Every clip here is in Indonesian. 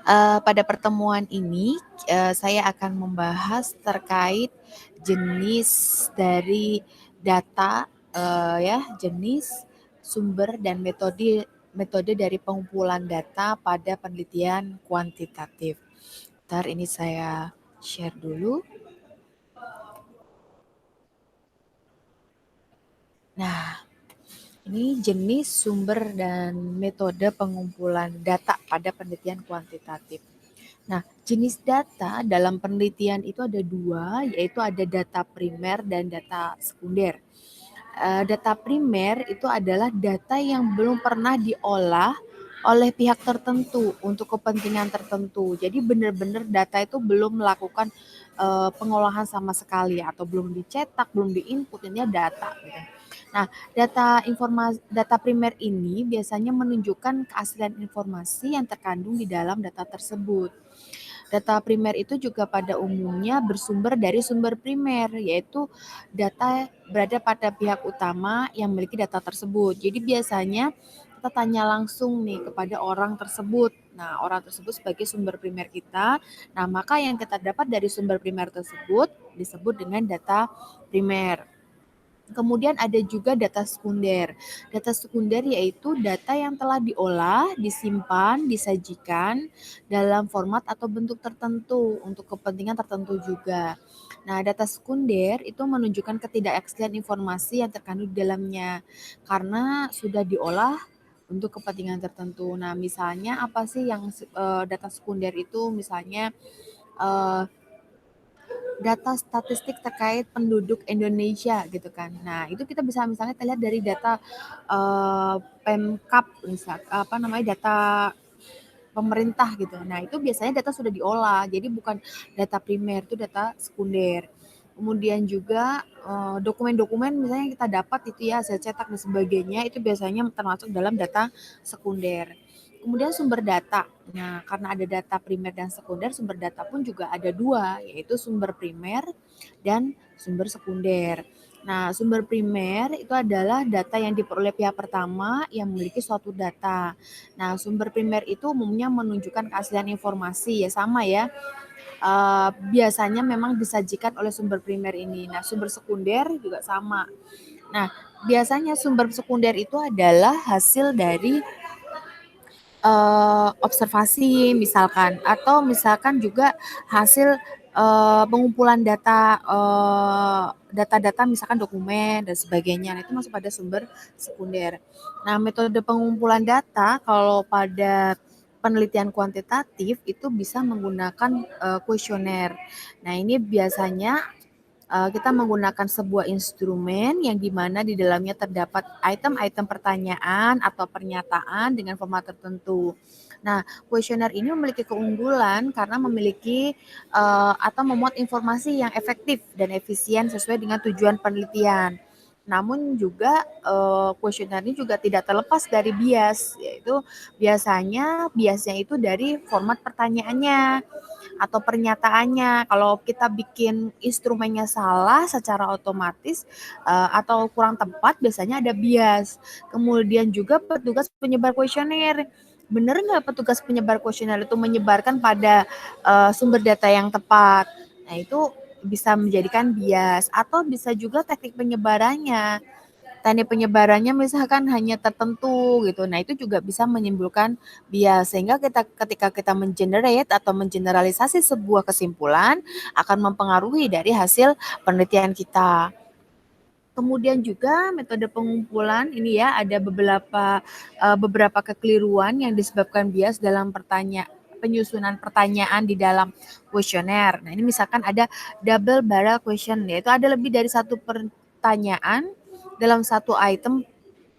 Pada pertemuan ini, saya akan membahas terkait jenis dari data, ya, jenis, sumber, dan metode metode dari pengumpulan data pada penelitian kuantitatif. Ntar ini saya share dulu. Nah, ini jenis, sumber, dan metode pengumpulan data pada penelitian kuantitatif. Nah, jenis data dalam penelitian itu ada dua, yaitu ada data primer dan data sekunder. Data primer itu adalah data yang belum pernah diolah oleh pihak tertentu untuk kepentingan tertentu. Jadi benar-benar data itu belum melakukan pengolahan sama sekali atau belum dicetak, belum diinput, ini data gitu. Nah, data primer ini biasanya menunjukkan keaslian informasi yang terkandung di dalam data tersebut. Data primer itu juga pada umumnya bersumber dari sumber primer, yaitu data berada pada pihak utama yang memiliki data tersebut. Jadi biasanya kita tanya langsung nih kepada orang tersebut. Nah, orang tersebut sebagai sumber primer kita. Nah, maka yang kita dapat dari sumber primer tersebut disebut dengan data primer. Kemudian ada juga data sekunder. Data sekunder yaitu data yang telah diolah, disimpan, disajikan dalam format atau bentuk tertentu untuk kepentingan tertentu juga. Nah, data sekunder itu menunjukkan ketidakaslian informasi yang terkandung di dalamnya karena sudah diolah untuk kepentingan tertentu. Nah, misalnya apa sih yang data sekunder itu? Misalnya eh, data statistik terkait penduduk Indonesia gitu kan. Nah, itu kita bisa misalnya lihat dari data Pemkap misal apa namanya data pemerintah gitu. Nah, itu biasanya data sudah diolah. Jadi bukan data primer, itu data sekunder. Kemudian juga dokumen-dokumen misalnya kita dapat itu ya hasil cetak dan sebagainya itu biasanya termasuk dalam data sekunder. Kemudian sumber data. Nah, karena ada data primer dan sekunder, sumber data pun juga ada dua, yaitu sumber primer dan sumber sekunder. Nah, sumber primer itu adalah data yang diperoleh pihak pertama yang memiliki suatu data. Nah, sumber primer itu umumnya menunjukkan keaslian informasi ya sama ya. Biasanya memang disajikan oleh sumber primer ini. Nah, sumber sekunder juga sama. Nah, biasanya sumber sekunder itu adalah hasil dari observasi misalkan atau misalkan juga hasil pengumpulan data-data misalkan dokumen dan sebagainya. Nah, itu masuk pada sumber sekunder. Nah, metode pengumpulan data kalau pada penelitian kuantitatif itu bisa menggunakan kuesioner. Nah, ini biasanya kita menggunakan sebuah instrumen yang dimana di dalamnya terdapat item-item pertanyaan atau pernyataan dengan format tertentu. Nah, kuesioner ini memiliki keunggulan karena memiliki atau memuat informasi yang efektif dan efisien sesuai dengan tujuan penelitian. Namun juga kuesioner ini juga tidak terlepas dari bias, yaitu biasnya itu dari format pertanyaannya atau pernyataannya. Kalau kita bikin instrumennya salah secara otomatis atau kurang tepat biasanya ada bias. Kemudian juga petugas penyebar kuesioner. Benar nggak petugas penyebar kuesioner itu menyebarkan pada sumber data yang tepat? Nah, itu bisa menjadikan bias atau bisa juga teknik penyebarannya. Teknik penyebarannya misalkan hanya tertentu gitu. Nah, itu juga bisa menimbulkan bias sehingga ketika kita mengenerate atau mengeneralisasi sebuah kesimpulan akan mempengaruhi dari hasil penelitian kita. Kemudian juga metode pengumpulan ini ya ada beberapa kekeliruan yang disebabkan bias dalam penyusunan pertanyaan di dalam kuesioner. Nah, ini misalkan ada double barrel question, yaitu ada lebih dari satu pertanyaan dalam satu item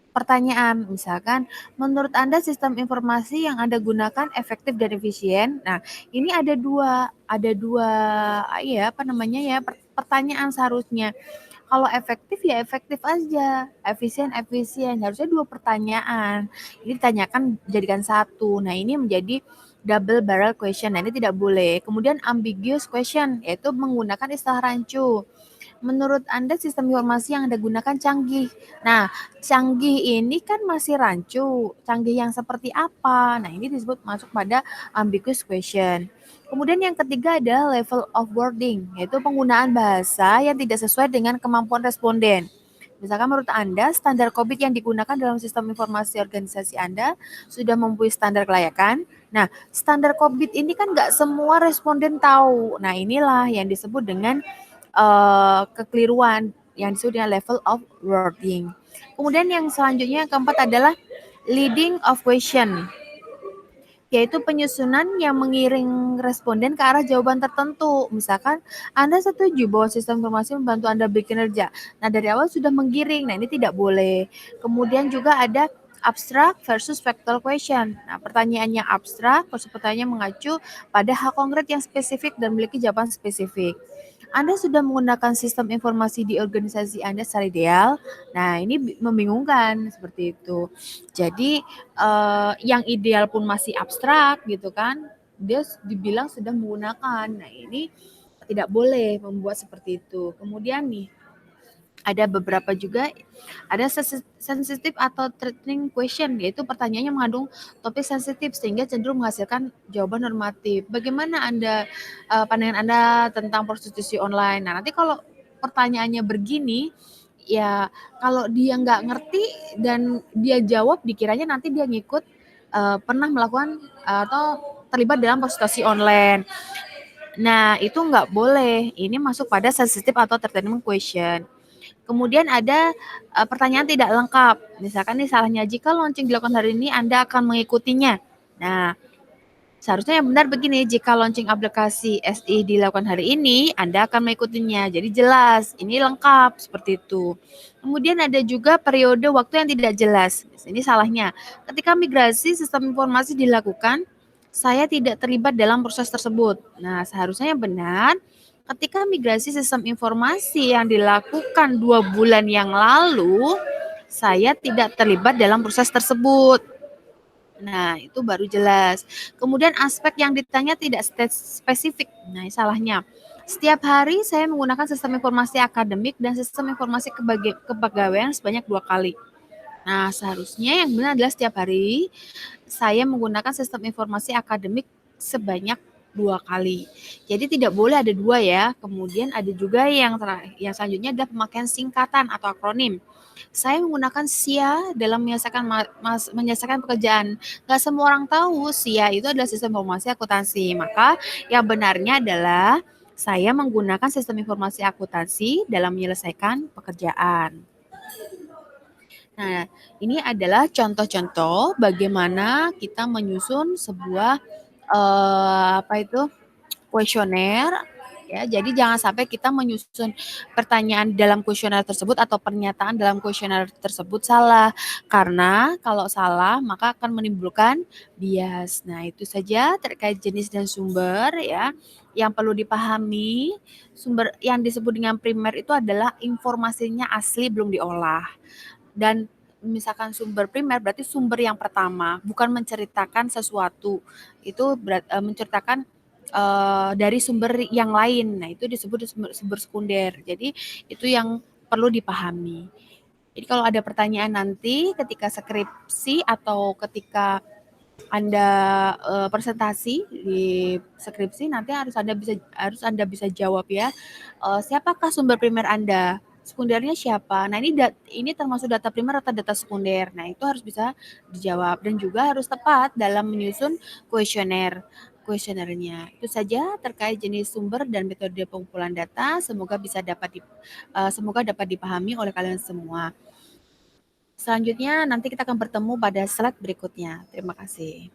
pertanyaan. Misalkan, menurut Anda sistem informasi yang Anda gunakan efektif dan efisien? Nah, ini ada dua ya apa namanya ya pertanyaan seharusnya. Kalau efektif ya efektif aja, efisien efisien. Harusnya dua pertanyaan. Ini ditanyakan jadikan satu. Nah, ini menjadi double barrel question. Nah, ini tidak boleh. Kemudian ambiguous question yaitu menggunakan istilah rancu. menurut Anda sistem informasi yang Anda gunakan canggih. Nah, canggih ini kan masih rancu. Canggih yang seperti apa? Nah, ini disebut masuk pada ambiguous question. Kemudian yang ketiga adalah level of wording, yaitu penggunaan bahasa yang tidak sesuai dengan kemampuan responden. Misalkan menurut Anda, standar COVID yang digunakan dalam sistem informasi organisasi Anda sudah memenuhi standar kelayakan. Nah, standar COVID ini kan nggak semua responden tahu. Nah, inilah yang disebut dengan kekeliruan yang disebut dengan level of wording. Kemudian yang selanjutnya yang keempat adalah leading of question, yaitu penyusunan yang mengiring responden ke arah jawaban tertentu. Misalkan Anda setuju bahwa sistem informasi membantu Anda bekerja. Nah, dari awal sudah menggiring. Nah, ini tidak boleh. Kemudian juga ada abstract versus factual question. Nah, pertanyaannya abstrak, versus pertanyaan mengacu pada hal konkret yang spesifik dan memiliki jawaban spesifik. Anda sudah menggunakan sistem informasi di organisasi Anda secara ideal. Nah, ini membingungkan seperti itu. Jadi yang ideal pun masih abstrak gitu kan. Dia dibilang sudah menggunakan. Nah, ini tidak boleh membuat seperti itu. Kemudian nih ada beberapa juga ada sensitif atau threatening question, yaitu pertanyaannya mengandung topik sensitif sehingga cenderung menghasilkan jawaban normatif. Bagaimana pandangan Anda tentang prostitusi online? Nah, nanti kalau pertanyaannya begini, ya kalau dia nggak ngerti dan dia jawab, dikiranya nanti dia ngikut pernah melakukan atau terlibat dalam prostitusi online. Nah, itu nggak boleh. Ini masuk pada sensitive atau threatening question. Kemudian ada pertanyaan tidak lengkap. Misalkan nih salahnya, jika launching dilakukan hari ini, Anda akan mengikutinya. Nah, seharusnya yang benar begini, jika launching aplikasi SI dilakukan hari ini, Anda akan mengikutinya. Jadi jelas, ini lengkap seperti itu. Kemudian ada juga periode waktu yang tidak jelas. Ini salahnya. Ketika migrasi sistem informasi dilakukan, saya tidak terlibat dalam proses tersebut. Nah, seharusnya yang benar, ketika migrasi sistem informasi yang dilakukan 2 bulan yang lalu, saya tidak terlibat dalam proses tersebut. Nah, itu baru jelas. Kemudian aspek yang ditanya tidak spesifik. Nah, salahnya. Setiap hari saya menggunakan sistem informasi akademik dan sistem informasi kepegawaian sebanyak 2 kali. Nah, seharusnya yang benar adalah setiap hari saya menggunakan sistem informasi akademik sebanyak 2 kali. Jadi tidak boleh ada 2 ya. Kemudian ada juga yang selanjutnya adalah pemakaian singkatan atau akronim. Saya menggunakan SIA dalam menyelesaikan pekerjaan. Gak semua orang tahu SIA itu adalah sistem informasi akuntansi. Maka yang benarnya adalah saya menggunakan sistem informasi akuntansi dalam menyelesaikan pekerjaan. Nah, ini adalah contoh-contoh bagaimana kita menyusun sebuah kuesioner ya. Jadi jangan sampai kita menyusun pertanyaan dalam kuesioner tersebut atau pernyataan dalam kuesioner tersebut salah. Karena kalau salah maka akan menimbulkan bias. Nah, itu saja terkait jenis dan sumber ya. Yang perlu dipahami, sumber yang disebut dengan primer itu adalah informasinya asli belum diolah. Dan misalkan sumber primer berarti sumber yang pertama, bukan menceritakan sesuatu. Itu menceritakan dari sumber yang lain. Nah, itu disebut sumber sekunder. Jadi itu yang perlu dipahami. Jadi kalau ada pertanyaan nanti ketika skripsi atau ketika Anda presentasi di skripsi, nanti harus Anda bisa jawab ya. Siapakah sumber primer Anda? Sekundernya siapa? Nah, ini termasuk data primer atau data sekunder. Nah, itu harus bisa dijawab dan juga harus tepat dalam menyusun kuesionernya. Itu saja terkait jenis sumber dan metode pengumpulan data. Semoga dapat dipahami oleh kalian semua. Selanjutnya nanti kita akan bertemu pada slide berikutnya. Terima kasih.